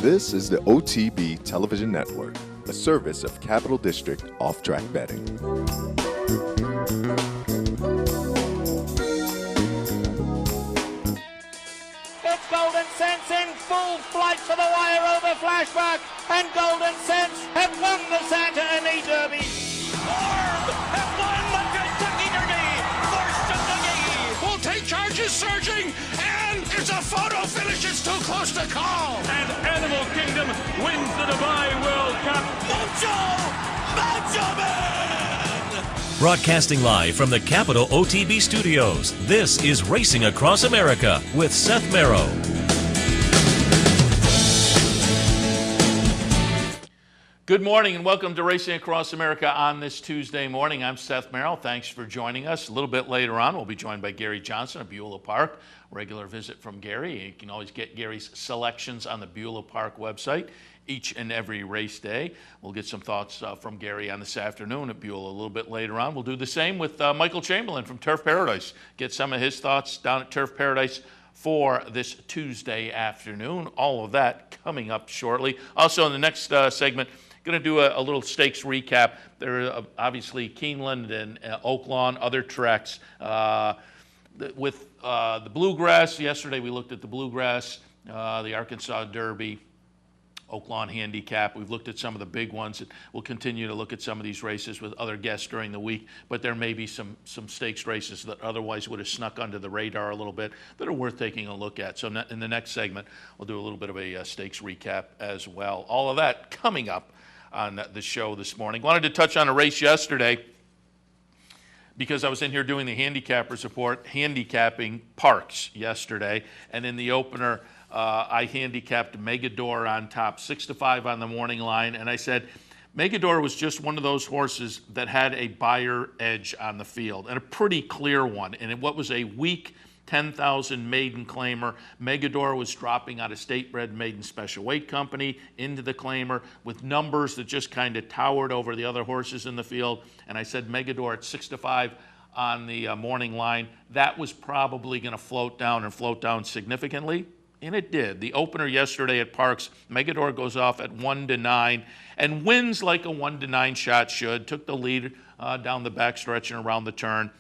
This is the OTB Television Network, a service of Capital District Off-Track Betting. It's Golden Sense in full flight for the wire over Flashback, and Golden Sense have won the Santa Anita Derby. Orb have won the Kentucky Derby. Forced to Kentucky will take charge is surging, and it's a photo finish. It's too close to call. And Animal Kingdom wins the Dubai World Cup. Macho Man! Broadcasting live from the Capital OTB studios, this is Racing Across America with Seth Merrow. Good morning and welcome to Racing Across America on this Tuesday morning. I'm Seth Merrill. Thanks for joining us. A little bit later on, we'll be joined by Gary Johnson of Beulah Park. Regular visit from Gary. You can always get Gary's selections on the Beulah Park website each and every race day. We'll get some thoughts from Gary on this afternoon at Beulah a little bit later on. We'll do the same with Michael Chamberlain from Turf Paradise. Get some of his thoughts down at Turf Paradise for this Tuesday afternoon. All of that coming up shortly. Also in the next segment, going to do a little stakes recap. There are obviously Keeneland and Oaklawn, other tracks. With the Bluegrass, yesterday we looked at the Bluegrass, the Arkansas Derby, Oaklawn Handicap. We've looked at some of the big ones. We'll continue to look at some of these races with other guests during the week, but there may be some stakes races that otherwise would have snuck under the radar a little bit that are worth taking a look at. So in the next segment, we'll do a little bit of a stakes recap as well. All of that coming up on the show this morning. Wanted to touch on a race yesterday because I was in here doing the handicappers report, handicapping Parks yesterday, and in the opener, I handicapped Megador on top, 6-5 on the morning line, and I said Megador was just one of those horses that had a buyer edge on the field, and a pretty clear one, and what was a weak 10,000 maiden claimer. Megador was dropping out of State-Bred Maiden Special Weight Company into the claimer with numbers that just kind of towered over the other horses in the field. And I said Megador at 6-5 on the morning line. That was probably going to float down significantly. And it did. The opener yesterday at Parks, Megador goes off at 1-9 and wins like a 1-9 shot should. Took the lead down the backstretch and around the turn.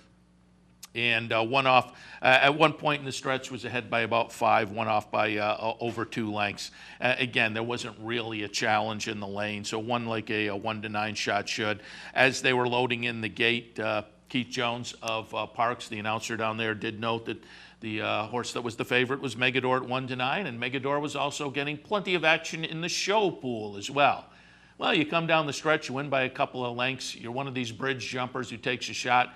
And one off at one point in the stretch was ahead by about 5, one off by over 2 lengths. Again, there wasn't really a challenge in the lane, so one like a 1-9 shot should. As they were loading in the gate, Keith Jones of Parks, the announcer down there, did note that the horse that was the favorite was Megador at 1-9, and Megador was also getting plenty of action in the show pool as well. Well, you come down the stretch, you win by a couple of lengths, you're one of these bridge jumpers who takes a shot.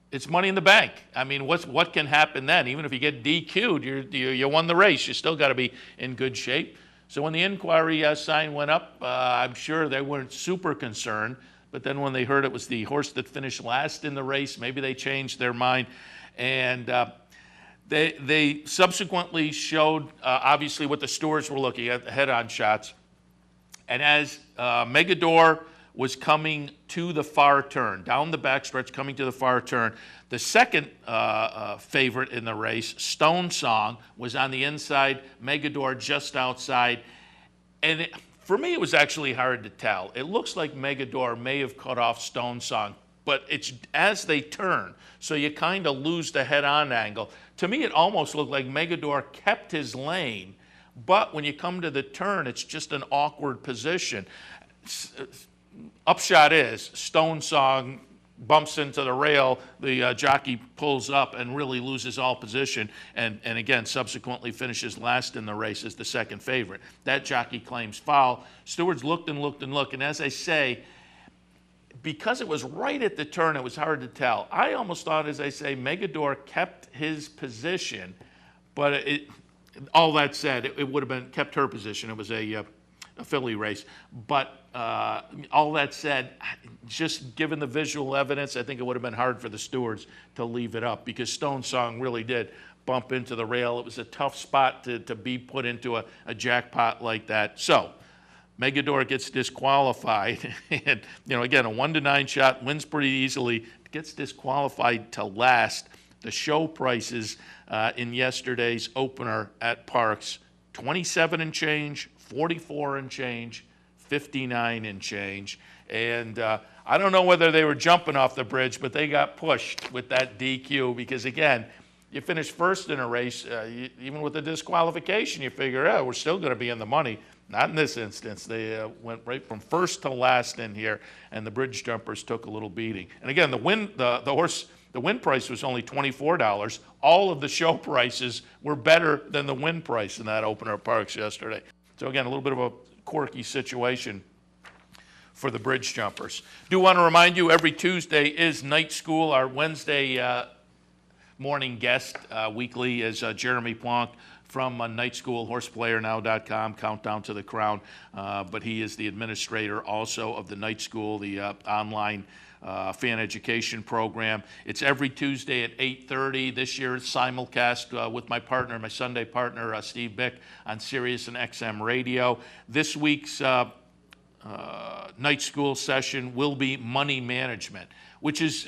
It's money in the bank. I mean, what can happen then? Even if you get DQ'd, you won the race. You still got to be in good shape. So when the inquiry sign went up, I'm sure they weren't super concerned. But then when they heard it was the horse that finished last in the race, maybe they changed their mind. And they subsequently showed, obviously, what the stewards were looking at, the head-on shots. And as Megador was coming to the far turn, down the backstretch, coming to the far turn. The second favorite in the race, Stone Song, was on the inside, Megador just outside. And for me, it was actually hard to tell. It looks like Megador may have cut off Stone Song, but it's as they turn, so you kind of lose the head-on angle. To me, it almost looked like Megador kept his lane, but when you come to the turn, it's just an awkward position. Upshot is, Stone Song bumps into the rail, the jockey pulls up and really loses all position, and again, subsequently finishes last in the race as the second favorite. That jockey claims foul. Stewards looked and looked and looked, and as I say, because it was right at the turn, it was hard to tell. I almost thought, as I say, Megador kept his position, but all that said, it would have been kept her position. It was a filly race, but all that said, just given the visual evidence, I think it would have been hard for the stewards to leave it up because Stone Song really did bump into the rail. It was a tough spot to be put into a jackpot like that. So Megador gets disqualified, and again, a 1-9 shot, wins pretty easily, gets disqualified to last. The show prices in yesterday's opener at Parks, 27 and change, 44 and change, 59 and change. And I don't know whether they were jumping off the bridge, but they got pushed with that DQ because, again, you finish first in a race, even with the disqualification, you figure, we're still going to be in the money. Not in this instance. They went right from first to last in here, and the bridge jumpers took a little beating. And again, the win price was only $24. All of the show prices were better than the win price in that opener at Parx yesterday. So again, a little bit of a quirky situation for the bridge jumpers. Do want to remind you, every Tuesday is night school. Our Wednesday morning guest weekly is Jeremy Plonk from Night School, horseplayernow.com, Countdown to the Crown. But he is the administrator also of the Night School, the online fan education program. It's every Tuesday at 8:30. This year it's simulcast with my partner, my Sunday partner, Steve Bick, on Sirius and XM Radio. This week's night school session will be money management, which is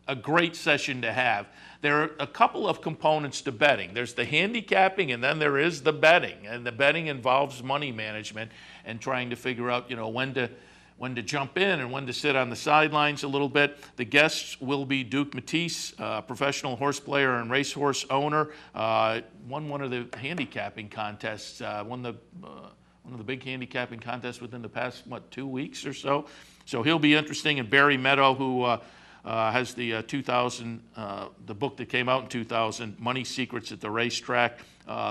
a great session to have. There are a couple of components to betting. There's the handicapping, and then there is the betting. And the betting involves money management and trying to figure out, when to jump in and when to sit on the sidelines a little bit. The guests will be Duke Matisse, professional horse player and racehorse owner. Won one of the handicapping contests, one of the big handicapping contests within the past, 2 weeks or so. So he'll be interesting. And Barry Meadow, who has the 2000, the book that came out in 2000, Money Secrets at the Racetrack.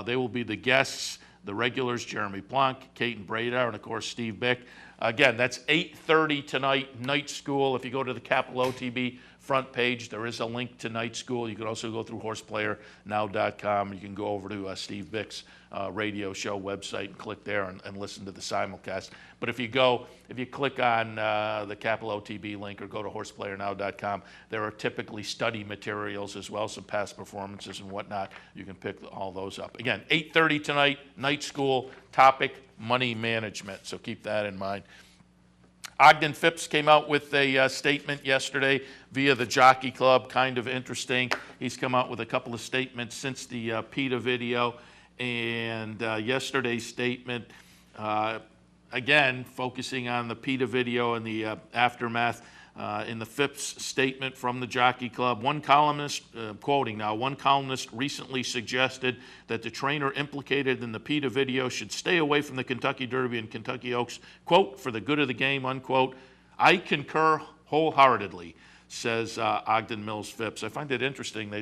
They will be the guests. The regulars, Jeremy Plonk, Kate Bradar, and of course Steve Bick. Again, that's 8:30 tonight, night school. If you go to the Capital OTB front page, there is a link to night school. You can also go through horseplayernow.com. You can go over to Steve Bick's radio show website and click there and listen to the simulcast. But if you click on the Capital OTB link or go to horseplayernow.com, there are typically study materials as well, some past performances and whatnot. You can pick all those up. Again, 8:30 tonight, night school, topic money management. So keep that in mind. Ogden Phipps came out with a statement yesterday via the Jockey Club, kind of interesting. He's come out with a couple of statements since the PETA video, and yesterday's statement, again, focusing on the PETA video and the aftermath. In the Phipps statement from the Jockey Club, one columnist, quoting now, one columnist recently suggested that the trainer implicated in the PETA video should stay away from the Kentucky Derby and Kentucky Oaks, quote, for the good of the game, unquote. I concur wholeheartedly, says Ogden Mills Phipps. I find it interesting they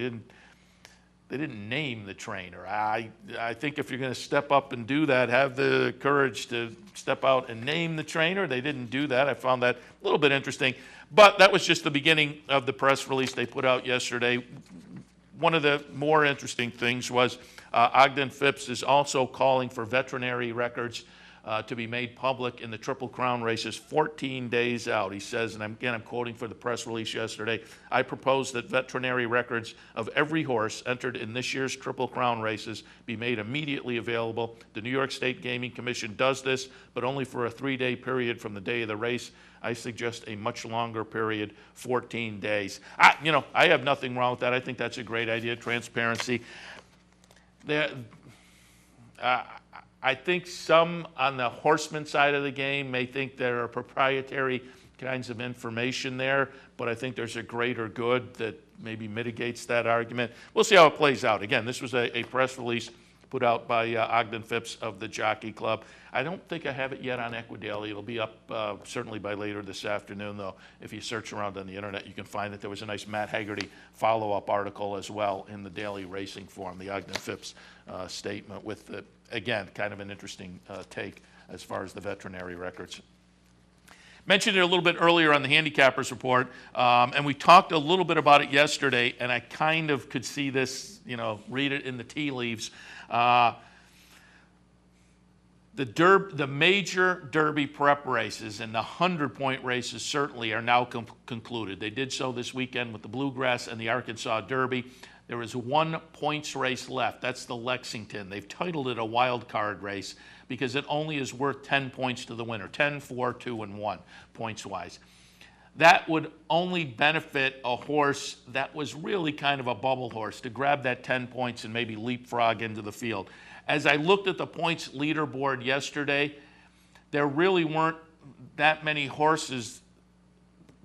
didn't name the trainer. I think if you're going to step up and do that, have the courage to step out and name the trainer. They didn't do that. I found that a little bit interesting. But that was just the beginning of the press release they put out yesterday. One of the more interesting things was Ogden Phipps is also calling for veterinary records to be made public in the Triple Crown races 14 days out. He says, and I'm quoting for the press release yesterday, I propose that veterinary records of every horse entered in this year's Triple Crown races be made immediately available. The New York State Gaming Commission does this, but only for a 3-day period from the day of the race. I suggest a much longer period, 14 days. I have nothing wrong with that. I think that's a great idea, transparency. I think some on the horseman side of the game may think there are proprietary kinds of information there, but I think there's a greater good that maybe mitigates that argument. We'll see how it plays out. Again, this was a press release put out by Ogden Phipps of the Jockey Club. I don't think I have it yet on Equidaily. It'll be up certainly by later this afternoon, though. If you search around on the internet, you can find that there was a nice Matt Haggerty follow-up article as well in the Daily Racing Form, the Ogden Phipps statement with, again, kind of an interesting take as far as the veterinary records. Mentioned it a little bit earlier on the Handicappers Report, and we talked a little bit about it yesterday, and I kind of could see this, read it in the tea leaves. The major Derby prep races and the 100-point races certainly are now concluded. They did so this weekend with the Bluegrass and the Arkansas Derby. There is one points race left. That's the Lexington. They've titled it a wild card race because it only is worth 10 points to the winner, 10, 4, 2, and 1 points-wise. that would only benefit a horse that was really kind of a bubble horse to grab that 10 points and maybe leapfrog into the field. As I looked at the points leaderboard yesterday, there really weren't that many horses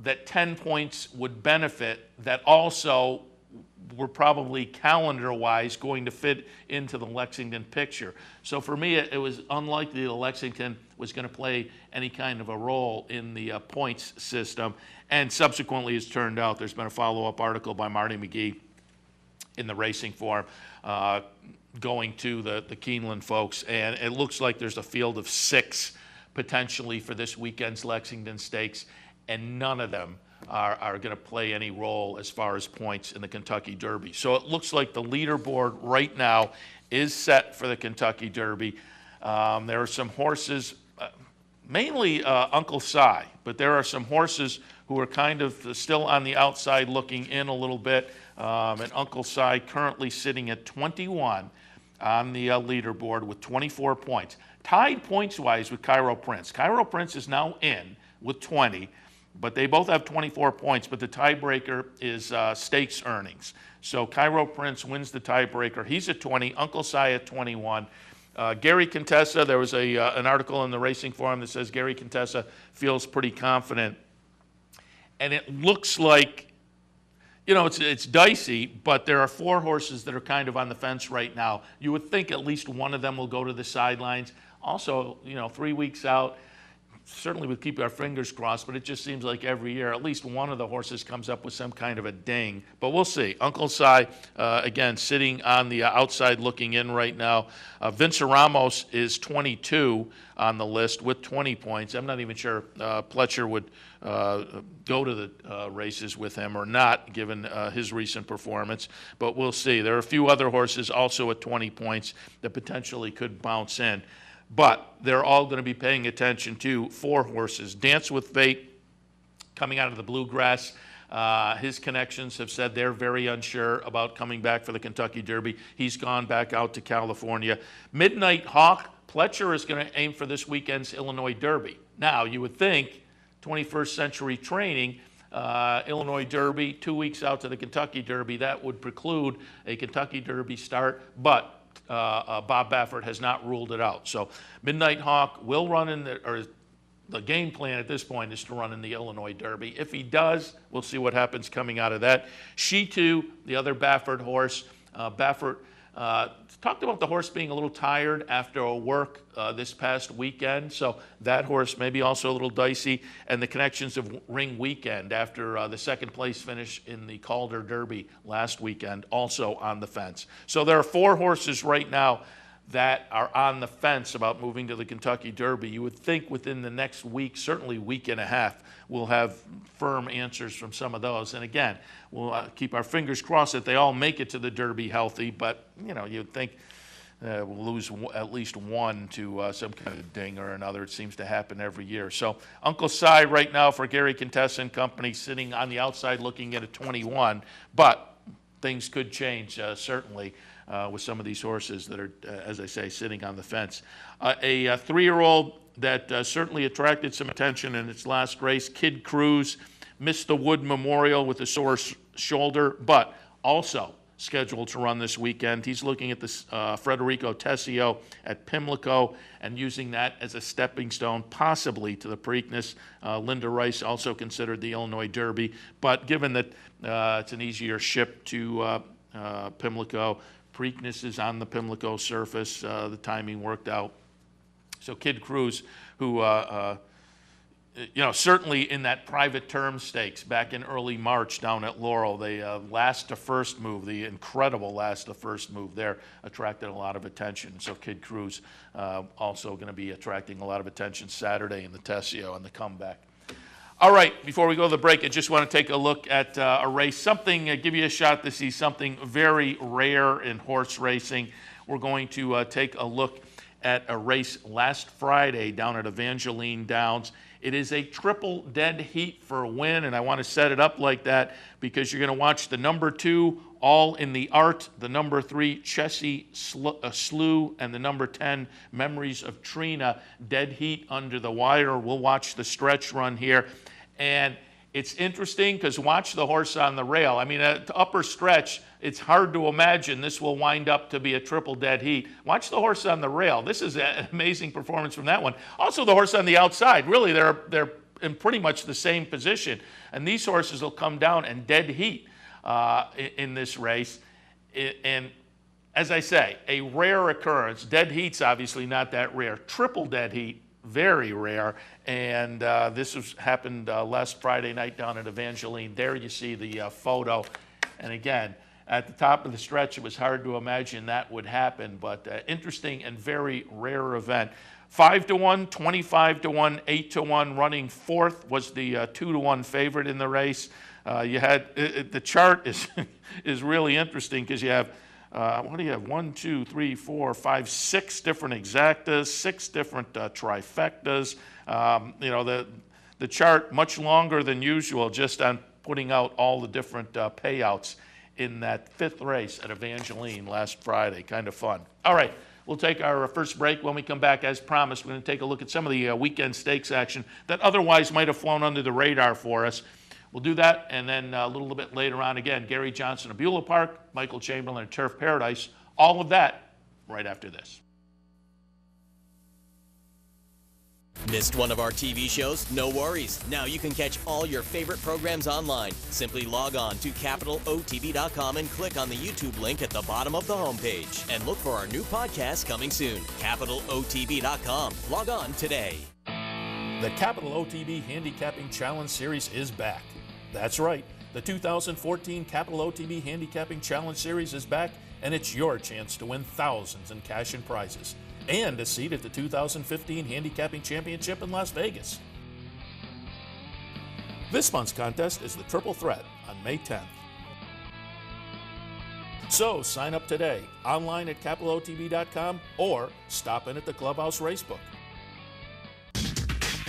that 10 points would benefit that also were probably calendar-wise going to fit into the Lexington picture. So for me, it was unlikely that Lexington was going to play any kind of a role in the points system. And subsequently, it's turned out, there's been a follow-up article by Marty McGee in the Racing Forum going to the Keeneland folks, and it looks like there's a field of 6 potentially for this weekend's Lexington Stakes, and none of them are going to play any role as far as points in the Kentucky Derby. So it looks like the leaderboard right now is set for the Kentucky Derby. There are some horses, mainly Uncle Si, but there are some horses who are kind of still on the outside looking in a little bit. And Uncle Si currently sitting at 21 on the leaderboard with 24 points. Tied points-wise with Cairo Prince. Cairo Prince is now in with 20. But they both have 24 points, but the tiebreaker is stakes earnings. So Cairo Prince wins the tiebreaker. He's at 20, Uncle Si at 21. Gary Contessa, there was an article in the Racing Forum that says Gary Contessa feels pretty confident. And it looks like, you know, it's dicey, but there are 4 horses that are kind of on the fence right now. You would think at least one of them will go to the sidelines. Also, you know, 3 weeks out, certainly we'd keep our fingers crossed, but it just seems like every year at least one of the horses comes up with some kind of a ding. But we'll see. Uncle Si, again, sitting on the outside looking in right now. Vince Ramos is 22 on the list with 20 points. I'm not even sure Pletcher would go to the races with him or not, given his recent performance. But we'll see. There are a few other horses also at 20 points that potentially could bounce in. But they're all going to be paying attention to 4 horses. Dance with Fate, coming out of the Bluegrass. His connections have said they're very unsure about coming back for the Kentucky Derby. He's gone back out to California. Midnight Hawk, Pletcher is going to aim for this weekend's Illinois Derby. Now, you would think 21st Century Training, Illinois Derby, 2 weeks out to the Kentucky Derby, that would preclude a Kentucky Derby start, but Bob Baffert has not ruled it out. So Midnight Hawk will run in the game plan at this point is to run in the Illinois Derby. If he does, we'll see what happens coming out of that. She Too, the other Baffert horse. Baffert talked about the horse being a little tired after a work this past weekend. So that horse may be also a little dicey. And the connections of Ring Weekend after the second place finish in the Calder Derby last weekend, also on the fence. So there are 4 horses right now that are on the fence about moving to the Kentucky Derby. You would think within the next week, certainly week and a half, we'll have firm answers from some of those. And again, we'll keep our fingers crossed that they all make it to the Derby healthy, but you know, you'd think we'll lose at least one to some kind of ding or another. It seems to happen every year. So Uncle Si right now for Gary Contessa and company sitting on the outside looking at a 21, but things could change certainly with some of these horses that are, as I say, sitting on the fence. A 3-year-old that certainly attracted some attention in its last race, Kid Cruz, missed the Wood Memorial with a sore shoulder, but also scheduled to run this weekend. He's looking at this Federico Tessio at Pimlico and using that as a stepping stone possibly to the Preakness. Linda Rice also considered the Illinois Derby, but given that it's an easier ship to Pimlico, Preakness is on the Pimlico surface. The timing worked out. So Kid Cruz, who you know, certainly in that private term stakes back in early March down at Laurel, the last to first move, the incredible last to first move there attracted a lot of attention. So Kid Cruz also going to be attracting a lot of attention Saturday in the Tessio and the comeback. All right, before we go to the break, I just want to take a look at a race, give you a shot to see something very rare in horse racing. We're going to take a look at a race last Friday down at Evangeline Downs. It is a triple dead heat for a win, and I want to set it up like that because you're going to watch the number 2, All in the Art, the number 3, Chessie Slew, and the number 10, Memories of Trina, dead heat under the wire. We'll watch the stretch run here. And It's interesting because watch the horse on the rail. I mean, at the upper stretch, it's hard to imagine this will wind up to be a triple dead heat. Watch the horse on the rail. This is an amazing performance from that one. Also, the horse on the outside. Really, they're in pretty much the same position. And these horses will come down and dead heat in this race. And as I say, a rare occurrence. Dead heat's obviously not that rare. Triple dead heat, very rare. And this happened last Friday night down at Evangeline. There you see the photo. And again, at the top of the stretch, it was hard to imagine that would happen, but interesting and very rare event. 5-1, 25-1, 8-1. Running fourth was the 2-1 favorite in the race. You had the chart is really interesting because you have what do you have? 1, 2, 3, 4, 5, 6 different exactas, 6 different trifectas. The chart much longer than usual, just on putting out all the different payouts in that fifth race at Evangeline last Friday. Kind of fun. All right, we'll take our first break. When we come back, as promised, we're going to take a look at some of the weekend stakes action that otherwise might have flown under the radar for us. We'll do that, and then a little bit later on, again, Gary Johnson of Beulah Park, Michael Chamberlain at Turf Paradise, all of that right after this. Missed one of our TV shows? No worries. Now you can catch all your favorite programs online. Simply log on to CapitalOTB.com and click on the YouTube link at the bottom of the homepage. And look for our new podcast coming soon. CapitalOTB.com. Log on today. The Capital OTB Handicapping Challenge Series is back. That's right. The 2014 Capital OTB Handicapping Challenge Series is back, and it's your chance to win thousands in cash and prizes, and a seat at the 2015 Handicapping Championship in Las Vegas. This month's contest is the Triple Threat on May 10th. So sign up today, online at CapitalOTB.com, or stop in at the Clubhouse Racebook.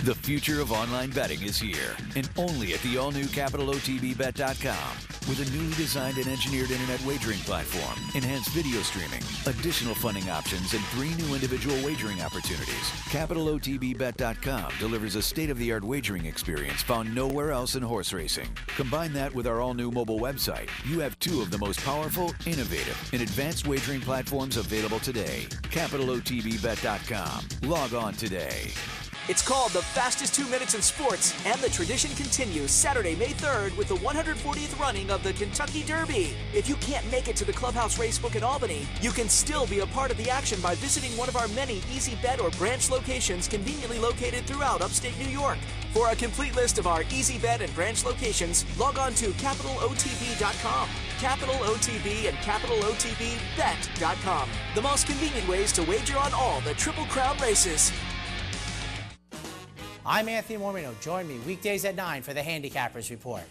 The future of online betting is here, and only at the all-new CapitalOTBBet.com. With a newly designed and engineered internet wagering platform, enhanced video streaming, additional funding options, and 3 new individual wagering opportunities, CapitalOTBBet.com delivers a state-of-the-art wagering experience found nowhere else in horse racing. Combine that with our all-new mobile website. You have 2 of the most powerful, innovative, and advanced wagering platforms available today. CapitalOTBBet.com. Log on today. It's called the fastest 2 minutes in sports, and the tradition continues Saturday, May 3rd with the 140th running of the Kentucky Derby. If you can't make it to the Clubhouse Racebook in Albany, you can still be a part of the action by visiting one of our many Easy Bet or branch locations conveniently located throughout upstate New York. For a complete list of our Easy Bet and branch locations, log on to CapitalOTB.com. Capital OTB and CapitalOTBBet.com. The most convenient ways to wager on all the Triple Crown races. I'm Anthony Mormino. Join me weekdays at 9 for the Handicappers Report.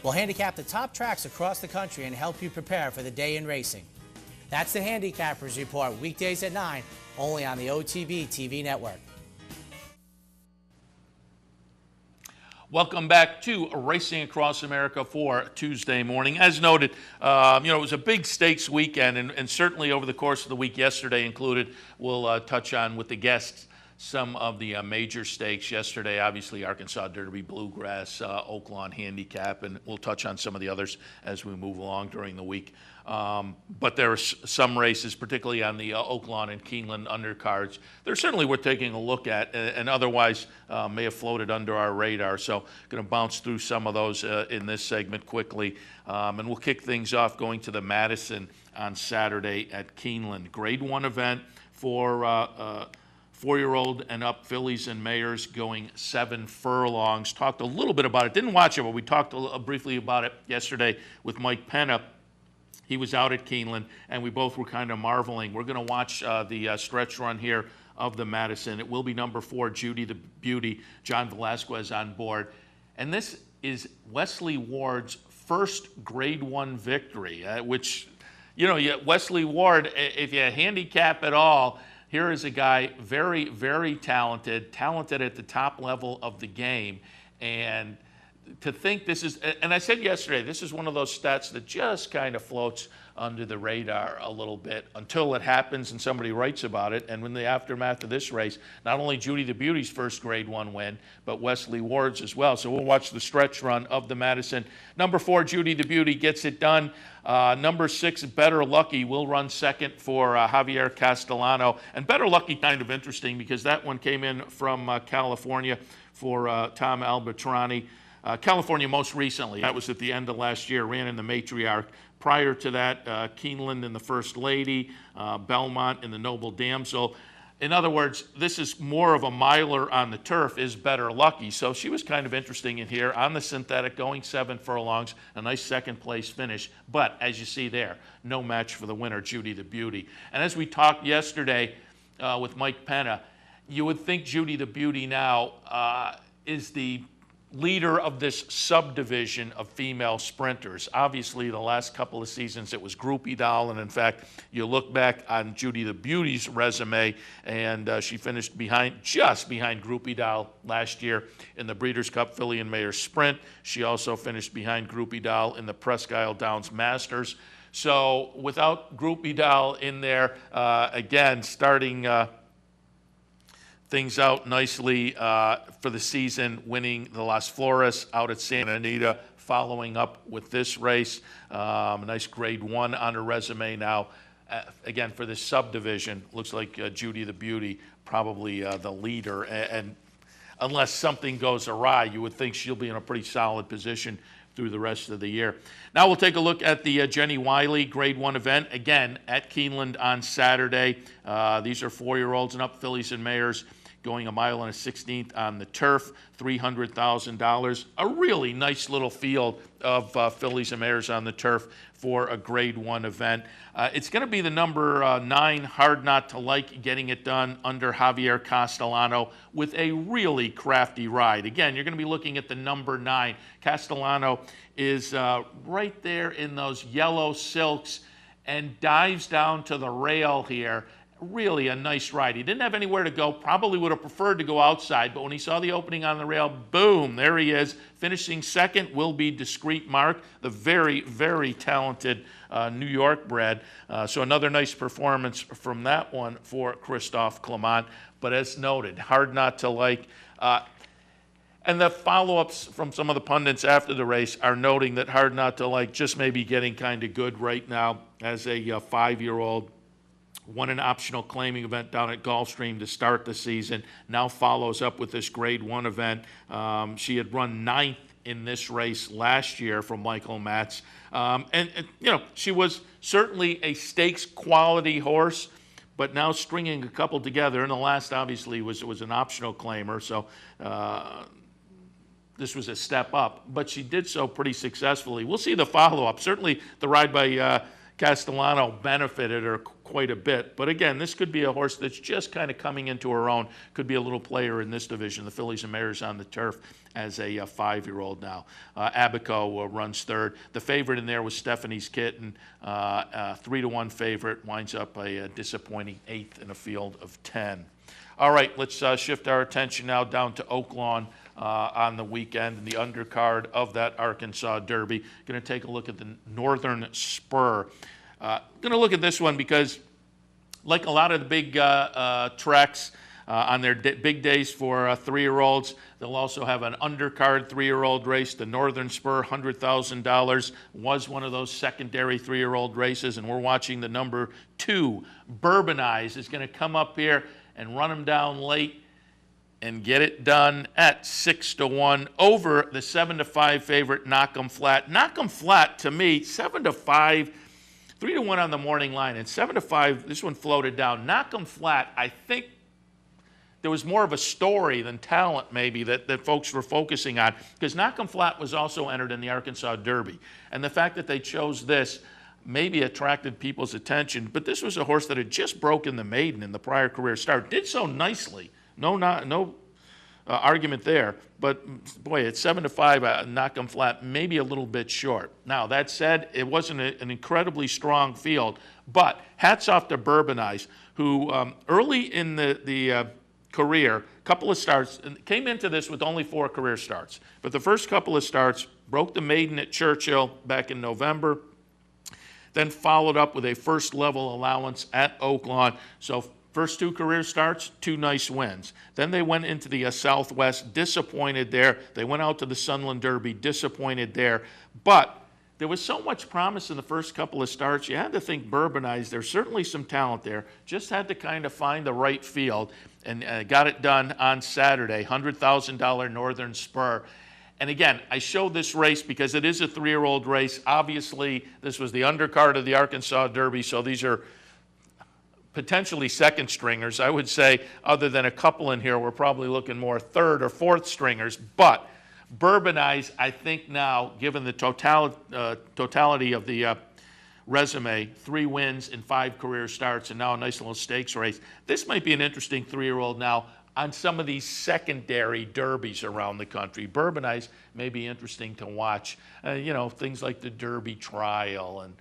We'll handicap the top tracks across the country and help you prepare for the day in racing. That's the Handicappers Report, weekdays at 9, only on the OTB TV network. Welcome back to Racing Across America for Tuesday morning. As noted, it was a big stakes weekend, and certainly over the course of the week, yesterday included, we'll touch on with the guests some of the major stakes. Yesterday, obviously, Arkansas Derby, Bluegrass, Oaklawn Handicap, and we'll touch on some of the others as we move along during the week. But there are some races, particularly on the Oaklawn and Keeneland undercards, they're certainly worth taking a look at, and otherwise may have floated under our radar. So going to bounce through some of those in this segment quickly. And we'll kick things off going to the Madison on Saturday at Keeneland. Grade 1 event for 4-year-old and up fillies and mares going 7 furlongs. Talked a little bit about it. Didn't watch it, but we talked briefly about it yesterday with Mike Penna. He was out at Keeneland, and we both were kind of marveling. We're going to watch the stretch run here of the Madison. It will be number 4, Judy the Beauty, John Velasquez on board. And this is Wesley Ward's first Grade 1 victory, which, Wesley Ward, if you handicap at all, here is a guy very, very talented at the top level of the game. And to think this is, and I said yesterday, this is one of those stats that just kind of floats under the radar a little bit until it happens and somebody writes about it. And in the aftermath of this race, not only Judy the Beauty's first Grade 1 win, but Wesley Ward's as well. So we'll watch the stretch run of the Madison. Number 4, Judy the Beauty gets it done. Number 6, Better Lucky, will run second for Javier Castellano. And Better Lucky, kind of interesting because that one came in from California for Tom Albertrani. California most recently, that was at the end of last year, ran in the Matriarch. Prior to that, Keeneland in the First Lady, Belmont in the Noble Damsel. In other words, this is more of a miler on the turf, is Better Lucky. So she was kind of interesting in here on the synthetic, going 7 furlongs, a nice second place finish. But as you see there, no match for the winner, Judy the Beauty. And as we talked yesterday with Mike Penna, you would think Judy the Beauty now is the leader of this subdivision of female sprinters. Obviously, the last couple of seasons it was Groupie Doll, and in fact, you look back on Judy the Beauty's resume, and she finished just behind Groupie Doll last year in the Breeders' Cup Filly and Mayor Sprint. She also finished behind Groupie Doll in the Presque Isle Downs Masters. So without Groupie Doll in there, again, starting things out nicely for the season, winning the Las Flores out at Santa Anita, following up with this race. A nice Grade 1 on her resume now. Again, for this subdivision, looks like Judy the Beauty probably the leader. And unless something goes awry, you would think she'll be in a pretty solid position through the rest of the year. Now we'll take a look at the Jenny Wiley Grade 1 event, again at Keeneland on Saturday. These are 4-year-olds and up, fillies and mares, going a mile and a 16th on the turf, $300,000. A really nice little field of fillies and mares on the turf for a Grade 1 event. It's going to be the number 9, Hard Not to Like, getting it done under Javier Castellano with a really crafty ride. Again, you're going to be looking at the number 9. Castellano is right there in those yellow silks and dives down to the rail here. Really a nice ride. He didn't have anywhere to go, probably would have preferred to go outside, but when he saw the opening on the rail, boom, there he is. Finishing second will be Discreet Mark, the very, very talented New York bred. So another nice performance from that one for Christophe Clement. But as noted, Hard Not to Like. And the follow-ups from some of the pundits after the race are noting that Hard Not to Like just may be getting kind of good right now as a 5-year-old. Won an optional claiming event down at Gulfstream to start the season. Now follows up with this Grade 1 event. She had run 9th in this race last year from Michael Matz. And, you know, she was certainly a stakes quality horse, but now stringing a couple together. And the last, obviously, was an optional claimer. So this was a step up. But she did so pretty successfully. We'll see the follow-up. Certainly the ride by Castellano benefited her quite a bit. But again, this could be a horse that's just kind of coming into her own. Could be a little player in this division, the fillies and mares on the turf, as a 5-year-old now. Abaco runs 3rd. The favorite in there was Stephanie's Kitten, 3-1 favorite, winds up a disappointing 8th in a field of 10. All right, let's shift our attention now down to Oaklawn on the weekend, and the undercard of that Arkansas Derby. Going to take a look at the Northern Spur. Going to look at this one because, like a lot of the big tracks on their big days for 3-year-olds, they'll also have an undercard 3-year-old race. The Northern Spur, $100,000, was one of those secondary 3-year-old races, and we're watching the number 2, Bourbonize, is going to come up here and run them down late and get it done at 6-1 over the 7-5 favorite Knock 'em Flat. Knock 'em Flat, to me, 7-5, 3-1 on the morning line, and 7-5, this one floated down. Knock 'em Flat, I think there was more of a story than talent maybe that folks were focusing on, because Knock 'em Flat was also entered in the Arkansas Derby. And the fact that they chose this maybe attracted people's attention, but this was a horse that had just broken the maiden in the prior career start. Did so nicely. No argument there. But, boy, at 7-5, Knock 'em Flat, maybe a little bit short. Now, that said, it wasn't an incredibly strong field, but hats off to Bourbonize, who early in the career, couple of starts, came into this with only 4 career starts. But the first couple of starts, broke the maiden at Churchill back in November, then followed up with a first-level allowance at Oaklawn. So first 2 career starts, 2 nice wins. Then they went into the Southwest, disappointed there. They went out to the Sunland Derby, disappointed there. But there was so much promise in the first couple of starts. You had to think Bourbonize. There's certainly some talent there. Just had to kind of find the right field, and got it done on Saturday. $100,000 Northern Spur. And again, I showed this race because it is a 3-year-old race. Obviously, this was the undercard of the Arkansas Derby, so these are potentially second stringers. I would say, other than a couple in here, we're probably looking more third or fourth stringers. But Bourbonize, I think now, given the totality of the resume, 3 wins in 5 career starts, and now a nice little stakes race, this might be an interesting 3-year-old now on some of these secondary derbies around the country. Bourbonize may be interesting to watch. You know, things like the Derby Trial and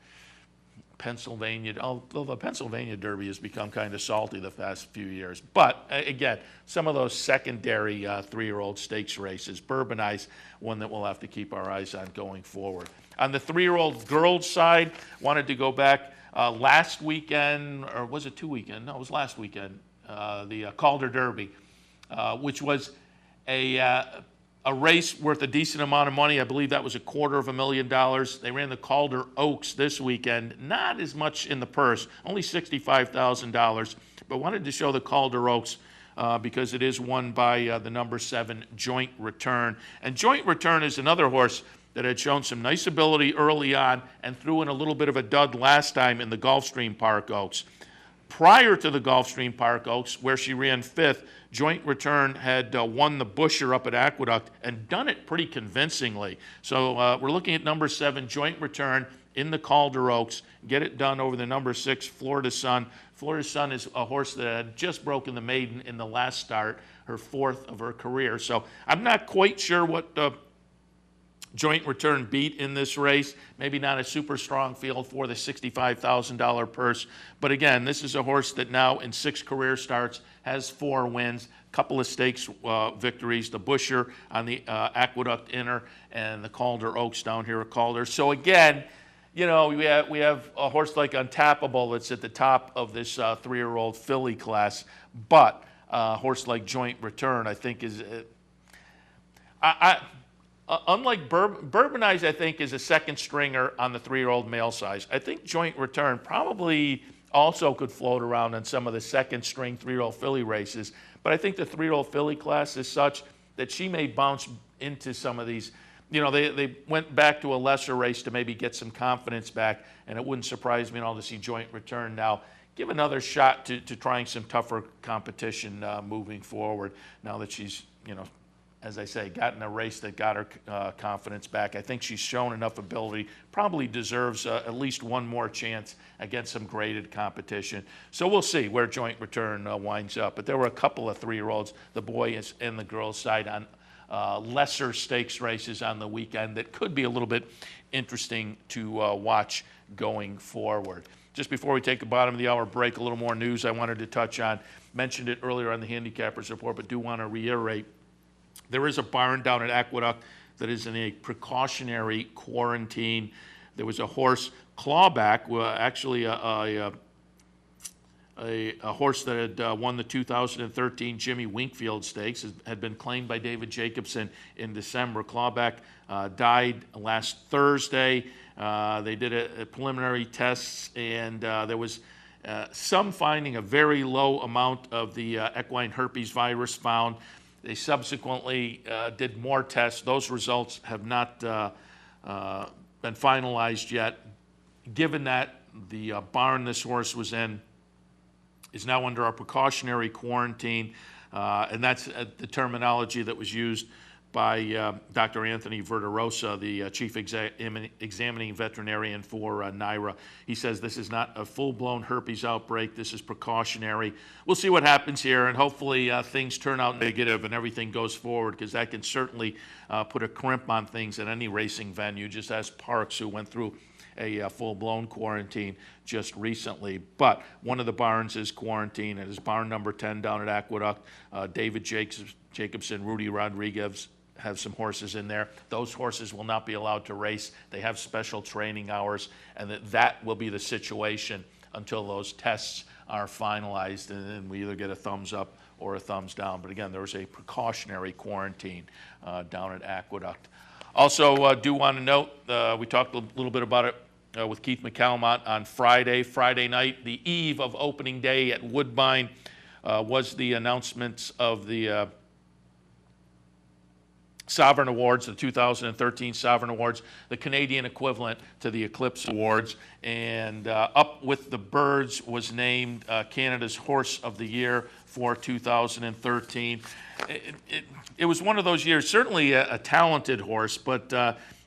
Pennsylvania, although the Pennsylvania Derby has become kind of salty the past few years. But again, some of those secondary 3-year-old stakes races, Bourbonize, one that we'll have to keep our eyes on going forward. On the 3-year-old girls side, wanted to go back last weekend, or was it 2 weekends? No, it was last weekend, the Calder Derby, which was a race worth a decent amount of money. I believe that was $250,000. They ran the Calder Oaks this weekend. Not as much in the purse, only $65,000. But wanted to show the Calder Oaks because it is won by the number 7 Joint Return. And Joint Return is another horse that had shown some nice ability early on and threw in a little bit of a dud last time in the Gulfstream Park Oaks. Prior to the Gulfstream Park Oaks, where she ran 5th, Joint Return had won the Busher up at Aqueduct and done it pretty convincingly. So we're looking at number 7, Joint Return, in the Calder Oaks. Get it done over the number 6, Florida Sun. Florida Sun is a horse that had just broken the maiden in the last start, her 4th of her career. So I'm not quite sure what Joint Return beat in this race. Maybe not a super strong field for the $65,000 purse. But again, this is a horse that now in 6 career starts has 4 wins, couple of stakes victories, the Busher on the Aqueduct Inner and the Calder Oaks down here at Calder. So again, you know, we have a horse like Untappable that's at the top of this 3-year-old filly class. But a horse like Joint Return, I think, is... unlike Bourbonize, I think, is a second stringer on the 3-year-old male size. I think Joint Return probably also could float around on some of the second string 3-year-old filly races. But I think the 3-year-old filly class is such that she may bounce into some of these. You know, they went back to a lesser race to maybe get some confidence back, and it wouldn't surprise me at all to see Joint Return now give another shot to trying some tougher competition moving forward now that she's, you know, as I say, gotten a race that got her confidence back. I think she's shown enough ability, probably deserves at least one more chance against some graded competition. So we'll see where Joint Return winds up. But there were a couple of 3-year-olds, the boys and the girls' side, on lesser stakes races on the weekend that could be a little bit interesting to watch going forward. Just before we take a bottom of the hour break, a little more news I wanted to touch on. Mentioned it earlier on the Handicappers Report, but do want to reiterate. There is a barn down at Aqueduct that is in a precautionary quarantine. There was a horse, Clawback, actually a horse that had won the 2013 Jimmy Winkfield Stakes, had been claimed by David Jacobson in December. Clawback died last Thursday. They did a preliminary tests, and there was some finding a very low amount of the equine herpes virus found. They subsequently did more tests. Those results have not been finalized yet. Given that the barn this horse was in is now under a precautionary quarantine, and that's the terminology that was used by Dr. Anthony Verderosa, the chief examining veterinarian for NYRA. He says this is not a full-blown herpes outbreak. This is precautionary. We'll see what happens here, and hopefully things turn out negative and everything goes forward, because that can certainly put a crimp on things at any racing venue, just as Parks, who went through a full-blown quarantine just recently. But one of the barns is quarantined. It is barn number 10 down at Aqueduct. David Jacobson, Rudy Rodriguez, have some horses in there. Those horses will not be allowed to race. They have special training hours, and that will be the situation until those tests are finalized, and then we either get a thumbs up or a thumbs down. But again, there was a precautionary quarantine down at Aqueduct. Also, do want to note, we talked a little bit about it with Keith McCalmont on Friday night, the eve of opening day at Woodbine, was the announcements of the Sovereign Awards, the 2013 Sovereign Awards, the Canadian equivalent to the Eclipse Awards. And Up With the Birds was named Canada's Horse of the Year for 2013. It was one of those years, certainly a talented horse, but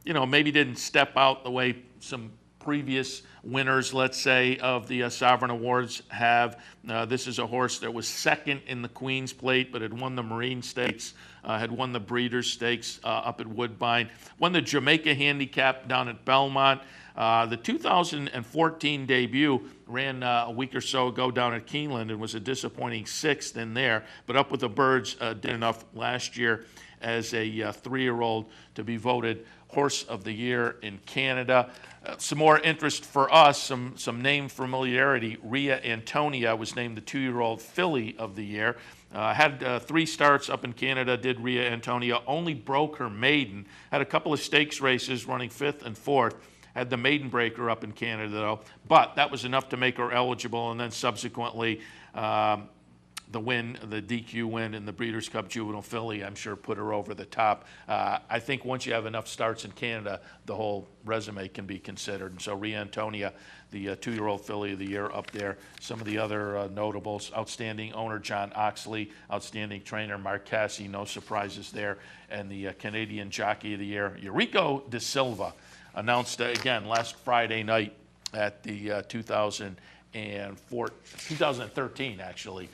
maybe didn't step out the way some previous winners, let's say, of the Sovereign Awards have. This is a horse that was second in the Queen's Plate, but had won the Marine Stakes, had won the Breeders' Stakes up at Woodbine, won the Jamaica Handicap down at Belmont. The 2014 debut ran a week or so ago down at Keeneland and was a disappointing 6th in there, but Up With the Birds did enough last year as a 3-year-old to be voted Horse of the Year in Canada. Some more interest for us, some name familiarity. Ria Antonia was named the 2-year-old filly of the year. Had 3 starts up in Canada, did Ria Antonia. Only broke her maiden. Had a couple of stakes races running 5th and 4th. Had the maiden breaker up in Canada, though. But that was enough to make her eligible, and then subsequently the win, the DQ win in the Breeders' Cup Juvenile Filly, I'm sure put her over the top. I think once you have enough starts in Canada, the whole resume can be considered. And so Ria Antonia, the 2-year-old filly of the year up there. Some of the other notables: outstanding owner John Oxley, outstanding trainer Mark Casse, no surprises there. And the Canadian Jockey of the Year, Eurico Da Silva, announced again last Friday night at the 2013 actually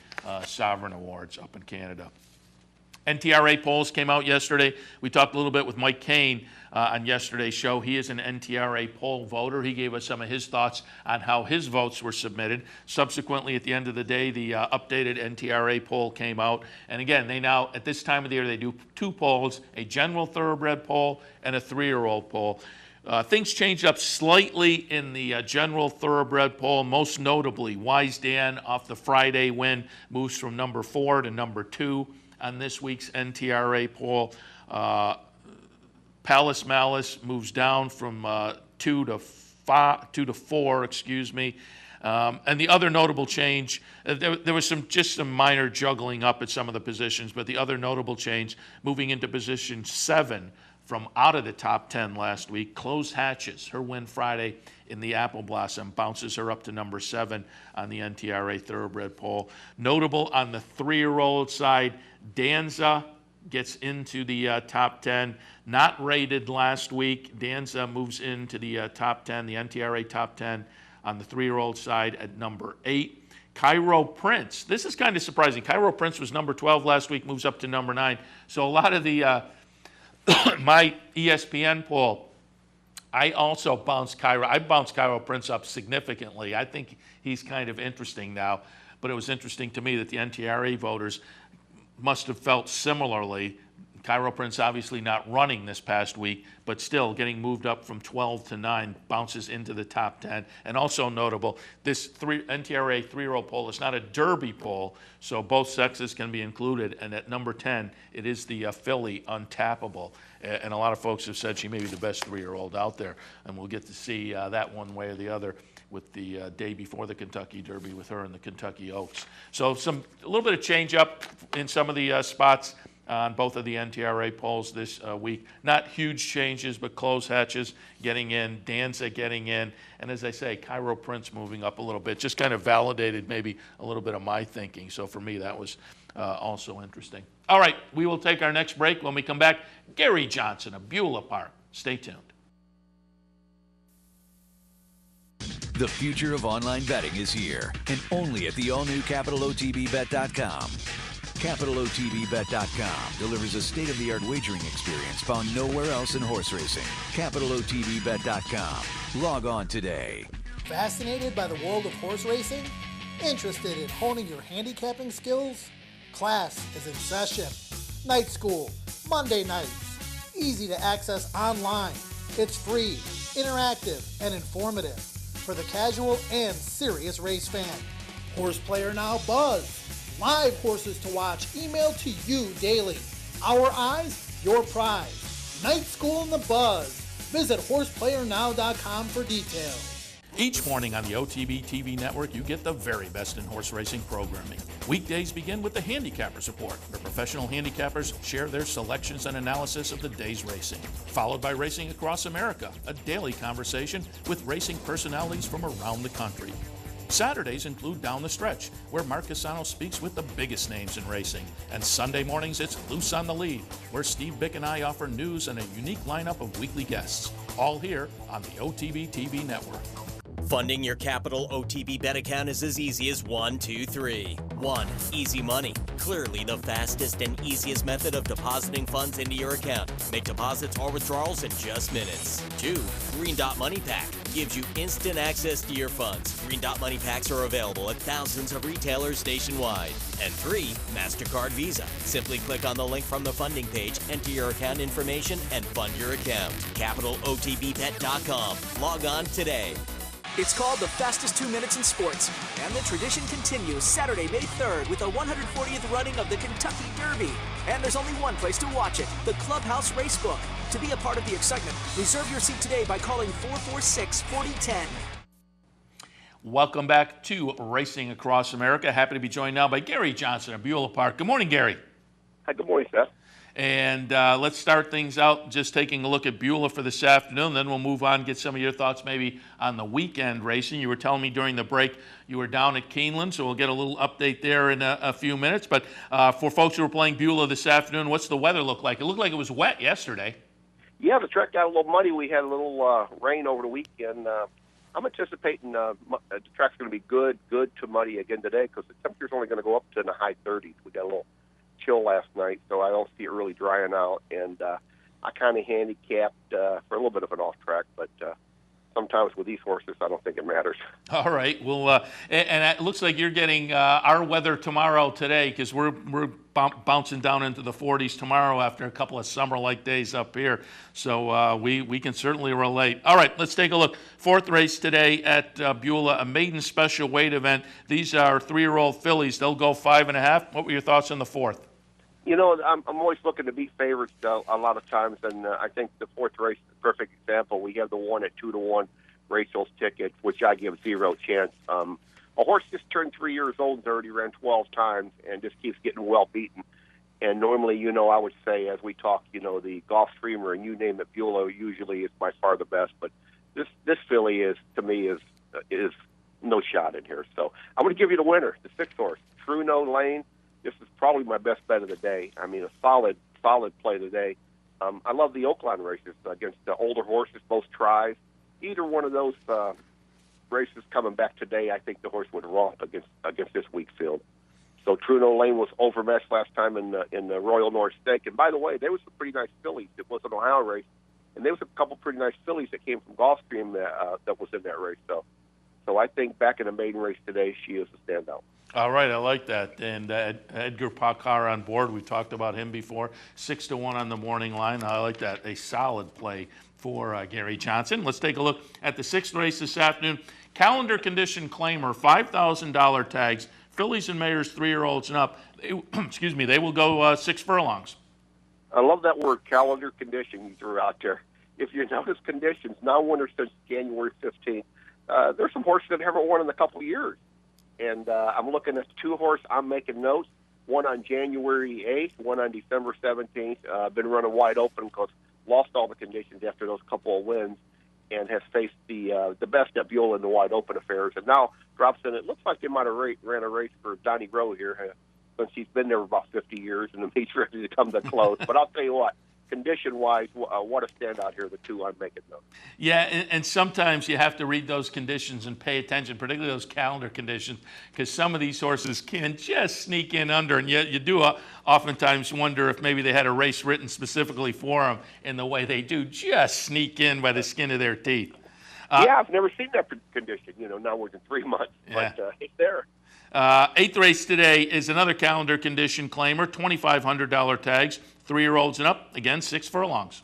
Sovereign Awards up in Canada. NTRA polls came out yesterday. We talked a little bit with Mike Kane on yesterday's show. He is an NTRA poll voter. He gave us some of his thoughts on how his votes were submitted. Subsequently, at the end of the day, the updated NTRA poll came out. And again, they now, at this time of the year, they do 2 polls, a general thoroughbred poll and a 3-year-old poll. Things changed up slightly in the general thoroughbred poll, most notably Wise Dan off the Friday win moves from number 4 to number 2 on this week's NTRA poll. Palace Malice moves down from 2 to 4, excuse me. And the other notable change, there was just some minor juggling up at some of the positions, but the other notable change, moving into position 7 from out of the top 10 last week, Closed Hatches. Her win Friday in the Apple Blossom bounces her up to number 7 on the NTRA Thoroughbred poll. Notable on the 3-year-old side, Danza gets into the top 10. Not rated last week. Danza moves into the top 10, the NTRA top 10 on the 3-year-old side at number 8. Cairo Prince. This is kind of surprising. Cairo Prince was number 12 last week, moves up to number 9. So a lot of the my ESPN poll, I also bounced Cairo Prince up significantly. I think he's kind of interesting now, but it was interesting to me that the NTRA voters must have felt similarly. Cairo Prince obviously not running this past week, but still getting moved up from 12 to 9, bounces into the top 10. And also notable, this NTRA 3-year-old poll is not a Derby poll, so both sexes can be included. And at number 10, it is the filly Untappable. And a lot of folks have said she may be the best 3-year-old out there. And we'll get to see that one way or the other with the day before the Kentucky Derby with her and the Kentucky Oaks. So a little bit of change up in some of the spots on both of the NTRA polls this week. Not huge changes, but Closed Hatches getting in, Danza getting in, and as I say, Cairo Prince moving up a little bit. Just kind of validated maybe a little bit of my thinking. So for me, that was also interesting. All right, we will take our next break. When we come back, Gary Johnson of Beulah Park. Stay tuned. The future of online betting is here, and only at the all-new CapitalOTBBet.com. CapitalOTBBet.com delivers a state-of-the-art wagering experience found nowhere else in horse racing. CapitalOTBBet.com. Log on today. Fascinated by the world of horse racing? Interested in honing your handicapping skills? Class is in session. Night School, Monday nights. Easy to access online. It's free, interactive, and informative for the casual and serious race fan. Horse Player Now Buzz. Live horses to watch emailed to you daily. Our eyes, your prize. Night School in the Buzz. Visit horseplayernow.com for details. Each morning on the OTB TV network, you get the very best in horse racing programming. Weekdays begin with the Handicappers Report, where professional handicappers share their selections and analysis of the day's racing. Followed by Racing Across America, a daily conversation with racing personalities from around the country. Saturdays include Down the Stretch, where Mark Cassano speaks with the biggest names in racing. And Sunday mornings, it's Loose on the Lead, where Steve Bick and I offer news and a unique lineup of weekly guests. All here on the OTB TV network. Funding your Capital OTB bet account is as easy as 1, 2, 3. 1. Easy Money. Clearly the fastest and easiest method of depositing funds into your account. Make deposits or withdrawals in just minutes. 2. Green Dot Money Pack. Gives you instant access to your funds. Green Dot Money Packs are available at thousands of retailers nationwide. And 3. MasterCard Visa. Simply click on the link from the funding page, enter your account information, and fund your account. CapitalOTBBet.com. Log on today. It's called the fastest 2 minutes in sports, and the tradition continues Saturday, May 3rd with the 140th running of the Kentucky Derby. And there's only one place to watch it, the Clubhouse Racebook. To be a part of the excitement, reserve your seat today by calling 446-4010. Welcome back to Racing Across America. Happy to be joined now by Gary Johnson of Beulah Park. Good morning, Gary. Hi, good morning, Seth. And let's start things out just taking a look at Beulah for this afternoon. Then we'll move on, get some of your thoughts maybe on the weekend racing. You were telling me during the break you were down at Keeneland, so we'll get a little update there in a few minutes. But for folks who are playing Beulah this afternoon, what's the weather look like? It looked like it was wet yesterday. Yeah, the track got a little muddy. We had a little rain over the weekend. I'm anticipating the track's going to be good to muddy again today because the temperature's only going to go up to the high 30s. We got a little chill last night, so I don't see it really drying out. And I kind of handicapped for a little bit of an off track, but sometimes with these horses, I don't think it matters. All right. Well, and it looks like you're getting our weather tomorrow today because we're bouncing down into the 40s tomorrow after a couple of summer-like days up here. So we can certainly relate. All right, let's take a look. Fourth race today at Beulah, a maiden special weight event. These are 3-year-old fillies. They'll go 5.5. What were your thoughts on the fourth? You know, I'm always looking to beat favorites a lot of times, and I think the fourth race is a perfect example. We have the one at 2-1 Rachel's ticket, which I give 0 chance. A horse just turned 3 years old and already ran 12 times and just keeps getting well beaten. And normally, you know, I would say as we talk, you know, the Golf Streamer and you name it, Beulah usually is by far the best. But this filly is, to me, is no shot in here. So I'm going to give you the winner, the 6th horse, True No Lane. This is probably my best bet of the day. I mean, a solid play today. I love the Oakland races against the older horses, both tries. Either one of those races coming back today, I think the horse would romp against this weak field. So True No Lane was overmatched last time in the Royal North Stake. And by the way, there was some pretty nice fillies. It was an Ohio race, and there was a couple pretty nice fillies that came from Gulfstream that was in that race. So I think back in the maiden race today, she is a standout. All right, I like that. And Edgar Pakar on board. We talked about him before. 6-1 on the morning line. I like that. A solid play for Gary Johnson. Let's take a look at the 6th race this afternoon. Calendar condition claimer, $5,000 tags. Fillies and mares, 3-year-olds and up. They will go 6 furlongs. I love that word, calendar condition, you threw out there. If you notice conditions, now winners since January 15th. There's some horses that haven't won in a couple years. And I'm looking at 2 horses. I'm making notes. One on January 8th, one on December 17th. Been running wide open because lost all the conditions after those couple of wins and has faced the best at Beulah in the wide open affairs. And now drops in. It looks like they might have ran a race for Donnie Rowe here since he's been there for about 50 years and he's ready to come to close. But I'll tell you what. Condition-wise, what a standout here, the 2 I'm making notes. Yeah, and sometimes you have to read those conditions and pay attention, particularly those calendar conditions, because some of these horses can just sneak in under, and yet you do oftentimes wonder if maybe they had a race written specifically for them in the way they do, just sneak in by the skin of their teeth. Yeah, I've never seen that condition, now within 3 months, yeah. But it's there. 8th race today is another calendar condition claimer, $2,500 tags. 3-year-olds and up. Again, 6 furlongs.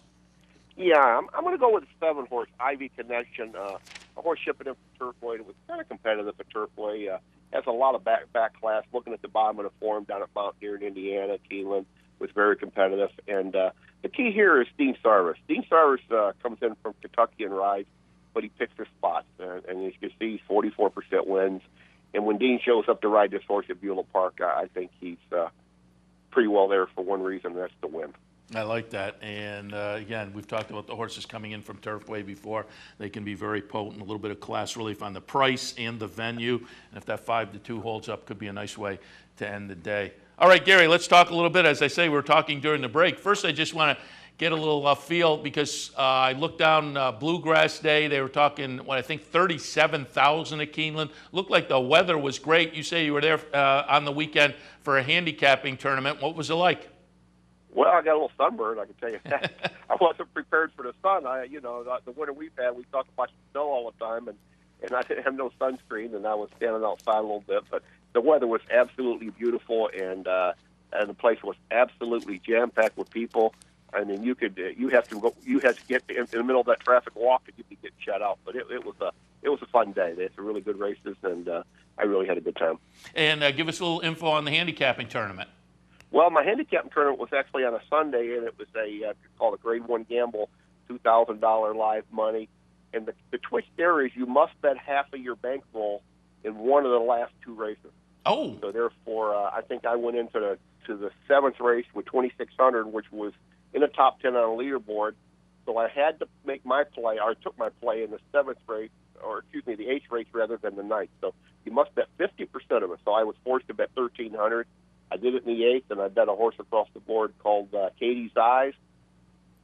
Yeah, I'm going to go with the 7-horse Ivy Connection. A horse shipping in from Turfway. It was kind of competitive at Turfway. Has a lot of back class. Looking at the bottom of the form down at Mountaineer in Indiana, Keeneland was very competitive. And the key here is Dean Sarvis. Dean Sarvis comes in from Kentucky and rides, but he picks his spots. And as you can see, 44% wins. And when Dean shows up to ride this horse at Beulah Park, I think he's pretty well there for one reason, and that's the win. I like that. And, again, we've talked about the horses coming in from Turfway before. They can be very potent, a little bit of class relief on the price and the venue. And if that 5-2 holds up, could be a nice way to end the day. All right, Gary, let's talk a little bit. As I say, we were talking during the break. First, I just want to get a little feel because I looked down Bluegrass Day. They were talking, I think 37,000 at Keeneland. Looked like the weather was great. You say you were there on the weekend for a handicapping tournament. What was it like? Well, I got a little sunburn, I can tell you that. I wasn't prepared for the sun. The winter we've had, we talk about snow all the time, and I didn't have no sunscreen, and I was standing outside a little bit. But the weather was absolutely beautiful, and the place was absolutely jam-packed with people. I mean, you had to get in the middle of that traffic walk, and you could get shut out. But it was a fun day. They had some really good races, and I really had a good time. And give us a little info on the handicapping tournament. Well, my handicapping tournament was actually on a Sunday, and it was called a Grade 1 Gamble, $2,000 live money. And the twist there is you must bet half of your bankroll in one of the last 2 races. Oh. So therefore, I think I went into the 7th race with 2,600, which was in the top 10 on a leaderboard. So I had to make my play, or I took my play in the 7th race, the 8th race rather than the 9th. So you must bet 50% of it. So I was forced to bet 1,300. I did it in the 8th, and I bet a horse across the board called Katie's Eyes,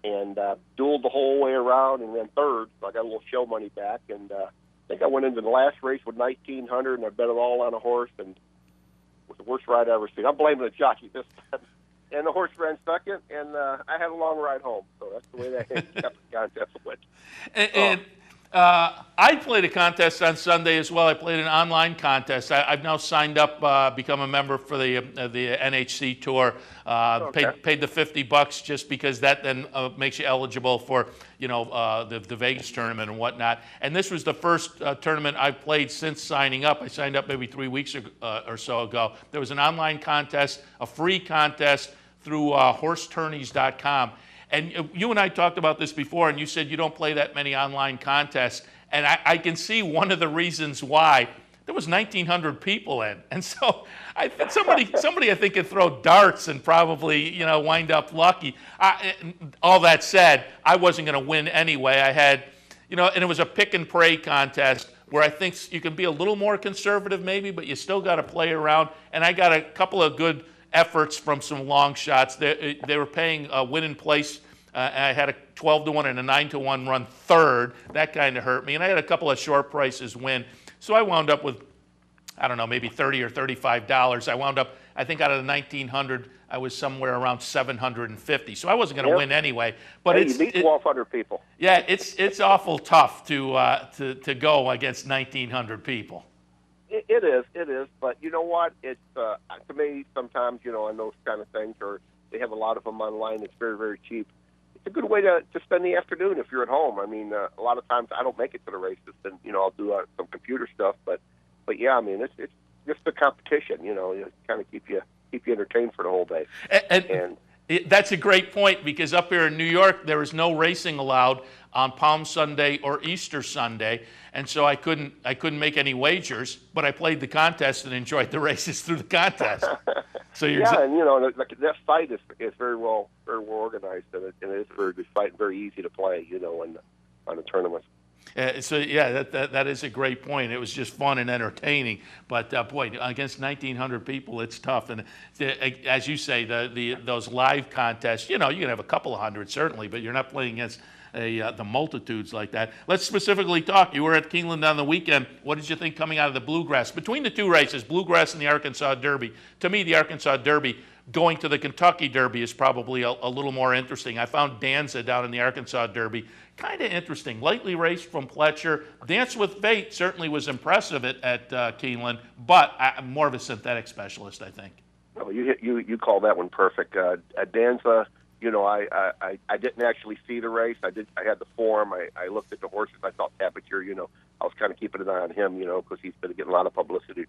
and dueled the whole way around and ran 3rd, so I got a little show money back. And I think I went into the last race with 1,900, and I bet it all on a horse, and it was the worst ride I ever seen. I'm blaming the jockey this time. And the horse ran 2nd, and I had a long ride home, so that's the way that contest went. And I played a contest on Sunday as well. I played an online contest. I've now signed up, become a member for the NHC Tour. Paid the $50 just because that then makes you eligible for the Vegas tournament and whatnot. And this was the first tournament I've played since signing up. I signed up maybe 3 weeks or so ago. There was an online contest, a free contest through horsetourneys.com. And you and I talked about this before, and you said you don't play that many online contests. And I can see one of the reasons why. There was 1,900 people in. And so somebody I think could throw darts and probably, wind up lucky. All that said, I wasn't going to win anyway. I had, and it was a pick and pray contest where I think you can be a little more conservative maybe, but you still got to play around. And I got a couple of good efforts from some long shots. They were paying win in place. I had a 12-1 and a 9-1 run 3rd. That kind of hurt me. And I had a couple of short prices win. So I wound up with, I don't know, maybe $30 or $35. I wound up, I think out of the 1,900, I was somewhere around 750. So I wasn't going to win anyway. But you beat 1,200 people. Yeah, it's awful tough to go against 1,900 people. It is, but you know what? It's to me sometimes, on those kind of things, or they have a lot of them online. It's very, very cheap. It's a good way to spend the afternoon if you're at home. I mean, a lot of times I don't make it to the races, and I'll do some computer stuff. But yeah, I mean, it's just the competition. You kind of keep you entertained for the whole day. And that's a great point because up here in New York there is no racing allowed on Palm Sunday or Easter Sunday, and so I couldn't make any wagers, but I played the contest and enjoyed the races through the contest. So and that site is very well organized, and it is a very good site and very easy to play, on a tournament. So yeah, that is a great point. It was just fun and entertaining, but boy, against 1,900 people, it's tough. And as you say, those live contests, you can have a couple of hundred certainly, but you're not playing against the multitudes like that. Let's specifically talk. You were at Keeneland on the weekend. What did you think coming out of the Bluegrass? Between the 2 races, Bluegrass and the Arkansas Derby, to me, the Arkansas Derby going to the Kentucky Derby is probably a little more interesting. I found Danza down in the Arkansas Derby kind of interesting. Lightly raced from Pletcher. Dance with Fate certainly was impressive at Keeneland, but I'm more of a synthetic specialist, I think. Oh, you call that one perfect. Danza You know, I didn't actually see the race. I had the form. I looked at the horses. I thought Tapiture, you know, I was kind of keeping an eye on him, you know, because he's been getting a lot of publicity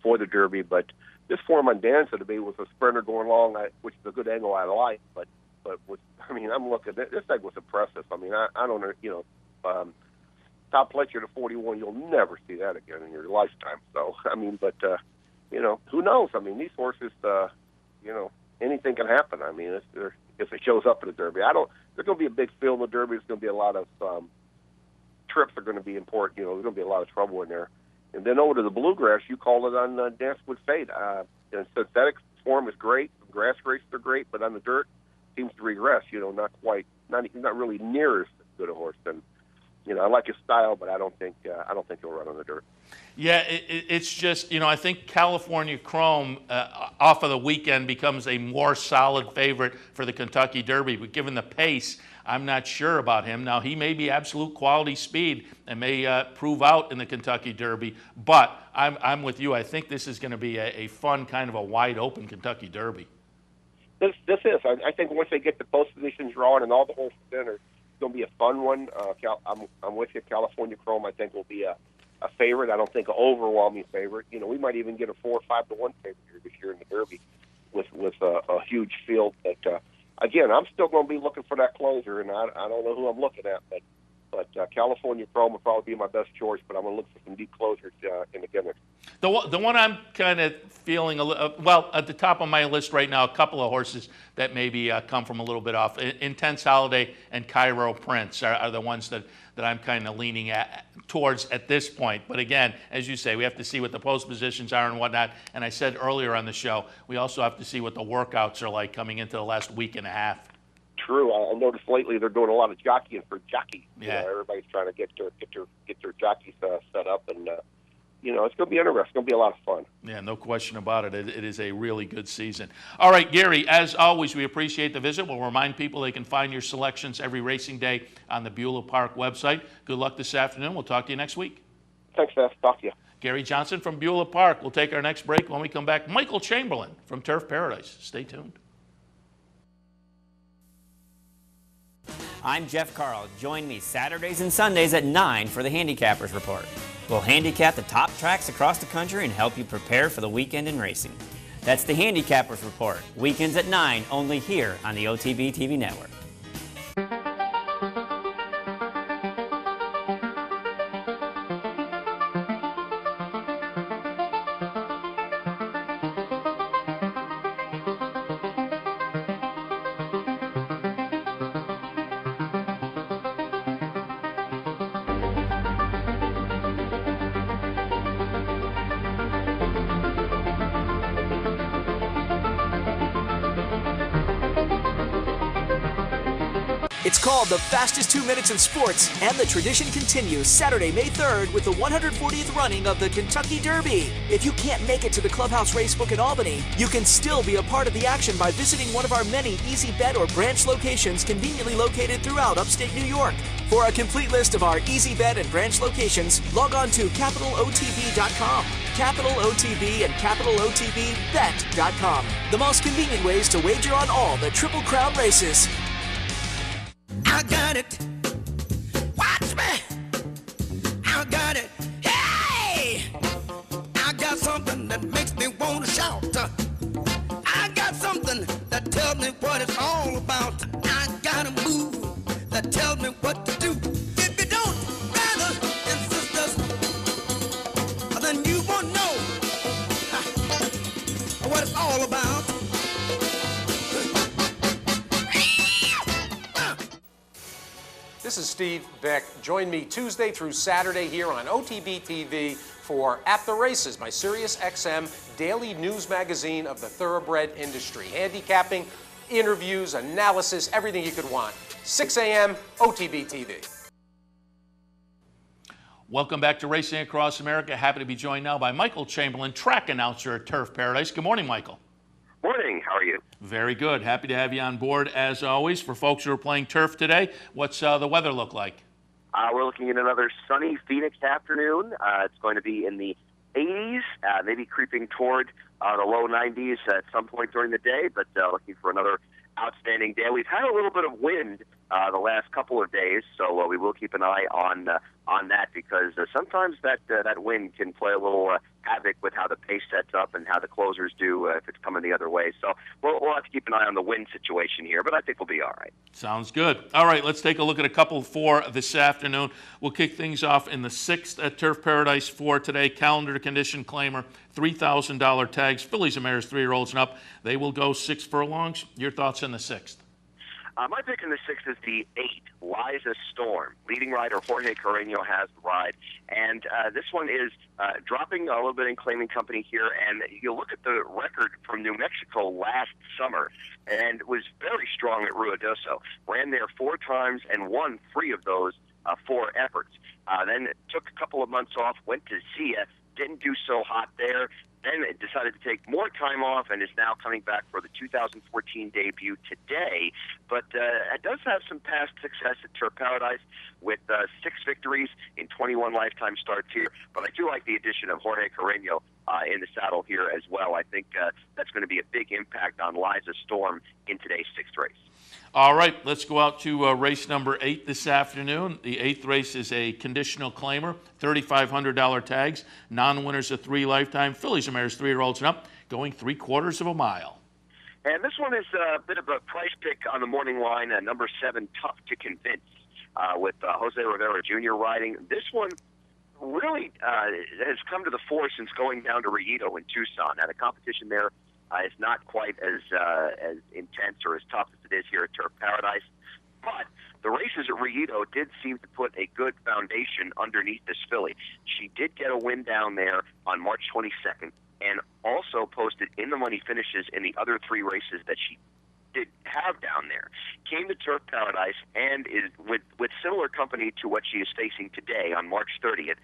for the Derby. But this form on Dancer to me was a sprinter going along, which is a good angle I like. But I'm looking at this thing was impressive. I mean, I don't know, you know, Top Fletcher to 41, you'll never see that again in your lifetime. So, I mean, but, you know, who knows? I mean, these horses, you know, anything can happen. I mean, if it shows up in the Derby. There's going to be a big field in the Derby. There's going to be a lot of trips are going to be important. You know, there's going to be a lot of trouble in there. And then over to the Bluegrass, you called it on Dance with Fate. And synthetic form is great. Grass races are great, but on the dirt, seems to regress. You know, not really near as good a horse. And you know, I like his style, but I don't think he'll run on the dirt. Yeah, it's just, you know, I think California Chrome off of the weekend becomes a more solid favorite for the Kentucky Derby. But given the pace, I'm not sure about him. Now, he may be absolute quality speed and may prove out in the Kentucky Derby. But I'm with you. I think this is going to be a fun kind of a wide open Kentucky Derby. This is. I think once they get the post positions drawn and all the horses in, it's going to be a fun one. I'm with you. California Chrome, I think, will be a favorite. I don't think an overwhelming favorite. You know, we might even get a 4 or 5 to 1 favorite here this year in the Derby with a huge field. But again, I'm still going to be looking for that closer, and I don't know who I'm looking at, but California Chrome will probably be my best choice. But I'm going to look for some deep closers in the Guinness. The one I'm kind of feeling well at the top of my list right now, a couple of horses that maybe come from a little bit off. Intense Holiday and Cairo Prince are the ones that I'm kind of leaning towards at this point. But again, as you say, we have to see what the post positions are and whatnot. And I said earlier on the show, we also have to see what the workouts are like coming into the last week and a half. True. I noticed lately they're doing a lot of jockeying for jockeys. Yeah. You know, everybody's trying to get their jockeys set up, and you know, it's going to be interesting. It's going to be a lot of fun. Yeah, no question about it. It is a really good season. All right, Gary, as always, we appreciate the visit. We'll remind people they can find your selections every racing day on the Beulah Park website. Good luck this afternoon. We'll talk to you next week. Thanks, Seth. Talk to you. Gary Johnson from Beulah Park. We'll take our next break. When we come back, Michael Chamberlain from Turf Paradise. Stay tuned. I'm Jeff Carl. Join me Saturdays and Sundays at 9 for the Handicappers Report. We'll handicap the top tracks across the country and help you prepare for the weekend in racing. That's the Handicappers Report, weekends at 9, only here on the OTB TV network. It's called the fastest 2 minutes in sports, and the tradition continues Saturday, May 3rd with the 140th running of the Kentucky Derby. If you can't make it to the Clubhouse Racebook in Albany, you can still be a part of the action by visiting one of our many Easy Bet or branch locations conveniently located throughout upstate New York. For a complete list of our Easy Bet and branch locations, log on to CapitalOTB.com. Capital OTB and CapitalOTBBet.com. The most convenient ways to wager on all the Triple Crown races. I got it. Watch me. I got it. Hey! I got something that makes me want to shout. I got something that tells me what it's all about. I got a move that tells me what to do. If you don't, brothers and sisters, then you won't know what it's all about. This is Steve Beck. Join me Tuesday through Saturday here on OTB TV for At the Races, my Sirius XM daily news magazine of the thoroughbred industry. Handicapping, interviews, analysis, everything you could want. 6 a.m. OTB TV. Welcome back to Racing Across America. Happy to be joined now by Michael Chamberlain, track announcer at Turf Paradise. Good morning, Michael. Morning. How are you? Very good. Happy to have you on board as always. For folks who are playing turf today, what's the weather look like? We're looking at another sunny Phoenix afternoon. It's going to be in the 80s, maybe creeping toward the low 90s at some point during the day, but looking for another outstanding day. We've had a little bit of wind the last couple of days, so we will keep an eye on that, because sometimes that wind can play a little havoc with how the pace sets up and how the closers do if it's coming the other way. So we'll have to keep an eye on the wind situation here, but I think we'll be all right. Sounds good. All right, let's take a look at a couple for this afternoon. We'll kick things off in the 6th at Turf Paradise for today. Calendar condition claimer, $3,000 tags. Fillies and Mares, 3-year-olds and up. They will go 6 furlongs. Your thoughts on the 6th? My pick in the 6th is the 8, Liza Storm. Leading rider Jorge Carreño has the ride. And this one is dropping a little bit in claiming company here. And you look at the record from New Mexico last summer, and was very strong at Ruidoso. Ran there 4 times and won 3 of those 4 efforts. Then took a couple of months off, went to Zia, didn't do so hot there. Then it decided to take more time off and is now coming back for the 2014 debut today. But it does have some past success at Turf Paradise with 6 victories in 21 lifetime starts here. But I do like the addition of Jorge Carreño in the saddle here as well. I think that's going to be a big impact on Liza Storm in today's 6th race. All right, let's go out to race number 8 this afternoon. The 8th race is a conditional claimer, $3,500 tags, non-winners of 3 lifetime, Fillies and Mares, 3-year-olds and up, going 3/4 of a mile. And this one is a bit of a price pick on the morning line, number 7, Tough to Convince, with Jose Rivera Jr. riding. This one really has come to the fore since going down to Rillito in Tucson. Now, the competition there is not quite as intense or as tough as it is here at Turf Paradise. But the races at Rillito did seem to put a good foundation underneath this filly. She did get a win down there on March 22nd and also posted in-the-money finishes in the other 3 races that she did have down there. Came to Turf Paradise and is with similar company to what she is facing today on March 30th,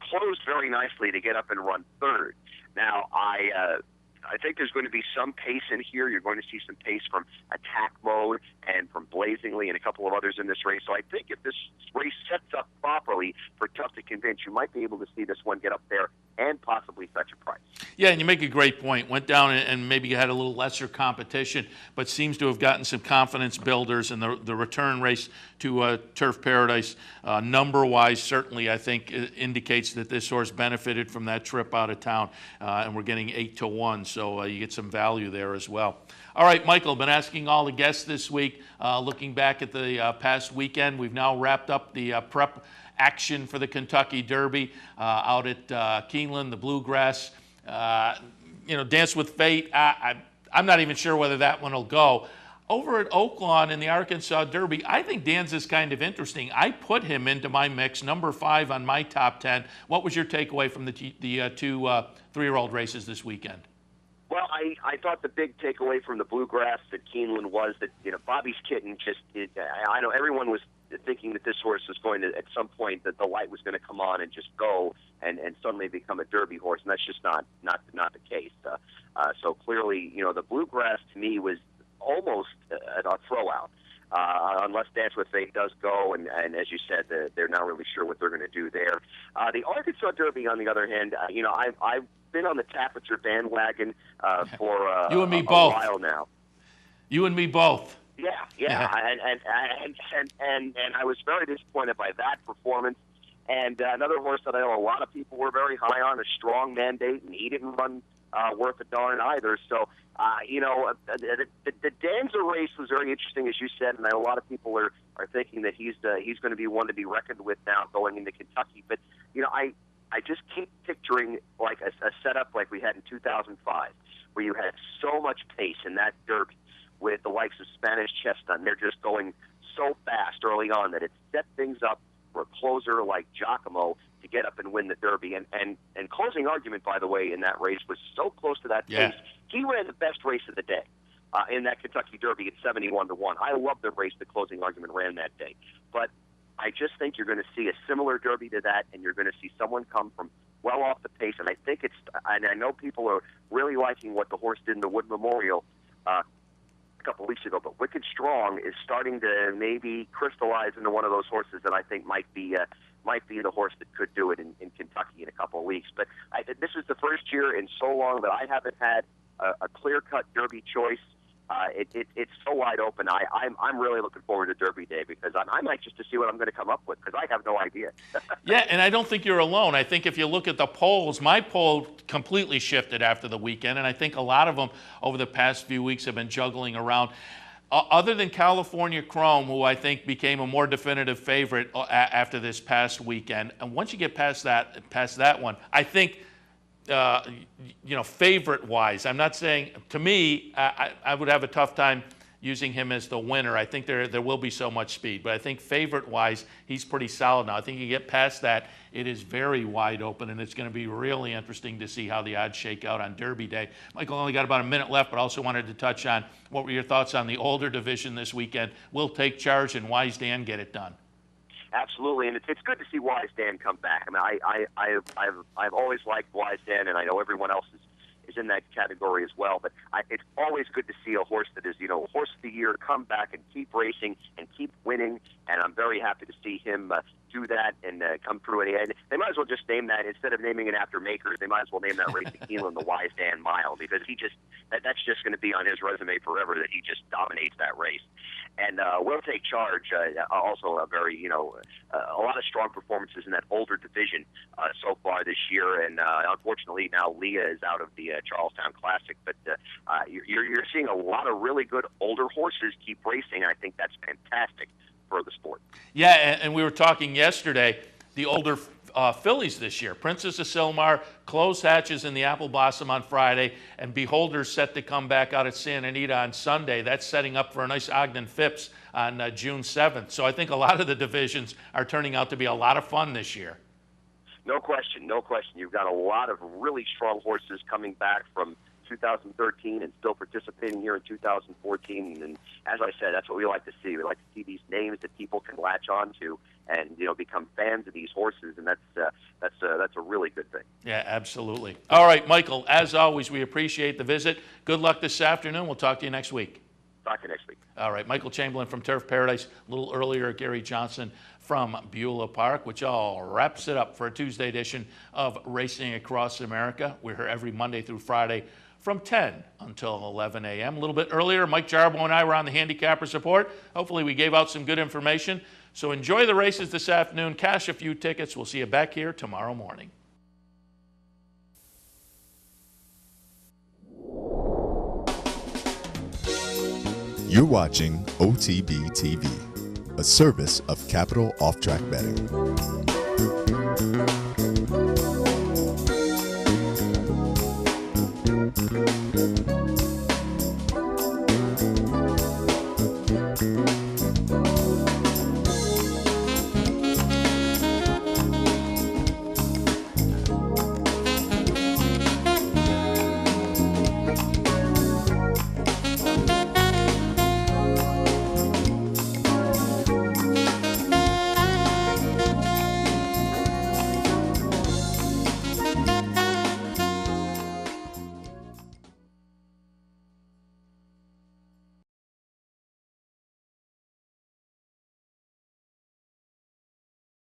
closed very nicely to get up and run 3rd. Now, I think there's going to be some pace in here. You're going to see some pace from Attack Mode and from Blazingly and a couple of others in this race. So I think if this race sets up properly for Tough to Convince, you might be able to see this one get up there and possibly fetch a price. Yeah, and you make a great point. Went down and maybe had a little lesser competition, but seems to have gotten some confidence builders in the return race to Turf Paradise. Number-wise, certainly, I think, indicates that this horse benefited from that trip out of town, and we're getting 8-1, so you get some value there as well. All right, Michael, been asking all the guests this week, looking back at the past weekend. We've now wrapped up the prep action for the Kentucky Derby out at Keeneland, the Bluegrass. Dance with Fate, I'm not even sure whether that one will go. Over at Oaklawn in the Arkansas Derby, I think Dan's is kind of interesting. I put him into my mix, number 5 on my top 10. What was your takeaway from the 2 3-year-old races this weekend? Well, I thought the big takeaway from the Bluegrass at Keeneland was that, Bobby's Kitten I know everyone was thinking that this horse was going to, at some point, that the light was going to come on and just go and suddenly become a Derby horse, and that's just not the case. So clearly, the Bluegrass to me was almost a throw-out. Unless Dance with Fate does go, and as you said, they're not really sure what they're going to do there. The Arkansas Derby, on the other hand, I've been on the Tapitzer bandwagon for you and me a both. while now. You and me both. Yeah. And I was very disappointed by that performance. And another horse that I know a lot of people were very high on, a Strong Mandate, and he didn't run worth a darn either. So, the Danza race was very interesting, as you said, and a lot of people are thinking that he's going to be one to be reckoned with now going into Kentucky. But, I just keep picturing like a setup like we had in 2005, where you had so much pace in that Derby with the likes of Spanish Chestnut, and they're just going so fast early on that it set things up for a closer like Giacomo to get up and win the Derby. And Closing Argument, by the way, in that race was so close to that pace. He ran the best race of the day in that Kentucky Derby at 71-1. I love the race that Closing Argument ran that day. But I just think you're going to see a similar Derby to that, and you're going to see someone come from well off the pace. And I think and I know people are really liking what the horse did in the Wood Memorial a couple of weeks ago, but Wicked Strong is starting to maybe crystallize into one of those horses that I think might be the horse that could do it in Kentucky in a couple of weeks. But this is the first year in so long that I haven't had a clear-cut Derby choice. It's so wide open. I'm really looking forward to Derby Day because I'm anxious to see what I'm going to come up with because I have no idea. Yeah, and I don't think you're alone. I think if you look at the polls, my poll completely shifted after the weekend, and I think a lot of them over the past few weeks have been juggling around. Other than California Chrome, who I think became a more definitive favorite after this past weekend, and once you get past that one, I think, favorite-wise, I'm not saying, to me, I would have a tough time using him as the winner. I think there will be so much speed, but I think favorite-wise, he's pretty solid now. I think you get past that, it is very wide open, and it's going to be really interesting to see how the odds shake out on Derby Day. Michael, only got about a minute left, but also wanted to touch on what were your thoughts on the older division this weekend. Will Take Charge and Wise Dan get it done? Absolutely, and it's good to see Wise Dan come back. I mean, I've always liked Wise Dan, and I know everyone else is in that category as well. But it's always good to see a horse that is, horse of the year come back and keep racing and keep winning. And I'm very happy to see him do that and come through it. And they might as well just name that, instead of naming it after Makers, they might as well name that race at Keeneland the Wise Dan Mile, because that's just going to be on his resume forever that he just dominates that race. And Will Take Charge, also a very, a lot of strong performances in that older division so far this year. And unfortunately now Leah is out of the Charlestown Classic. But you're seeing a lot of really good older horses keep racing. And I think that's fantastic for the sport. Yeah, and we were talking yesterday, the older fillies this year. Princess of Silmar, closed hatches in the Apple Blossom on Friday, and Beholder's set to come back out at Santa Anita on Sunday. That's setting up for a nice Ogden Phipps on June 7th. So I think a lot of the divisions are turning out to be a lot of fun this year. No question, no question. You've got a lot of really strong horses coming back from 2013 and still participating here in 2014. And as I said, that's what we like to see. We like to see these names that people can latch on to and become fans of these horses, and that's a really good thing. Yeah, absolutely. All right, Michael, as always, we appreciate the visit. Good luck this afternoon. We'll talk to you next week. Talk to you next week. All right, Michael Chamberlain from Turf Paradise. A little earlier, Gary Johnson from Beulah Park, which all wraps it up for a Tuesday edition of Racing Across America. We're here every Monday through Friday from 10 until 11 a.m. A little bit earlier, Mike Jarbo and I were on the Handicappers Report. Hopefully we gave out some good information. So enjoy the races this afternoon. Cash a few tickets. We'll see you back here tomorrow morning. You're watching OTB TV, a service of Capital Off Track Betting.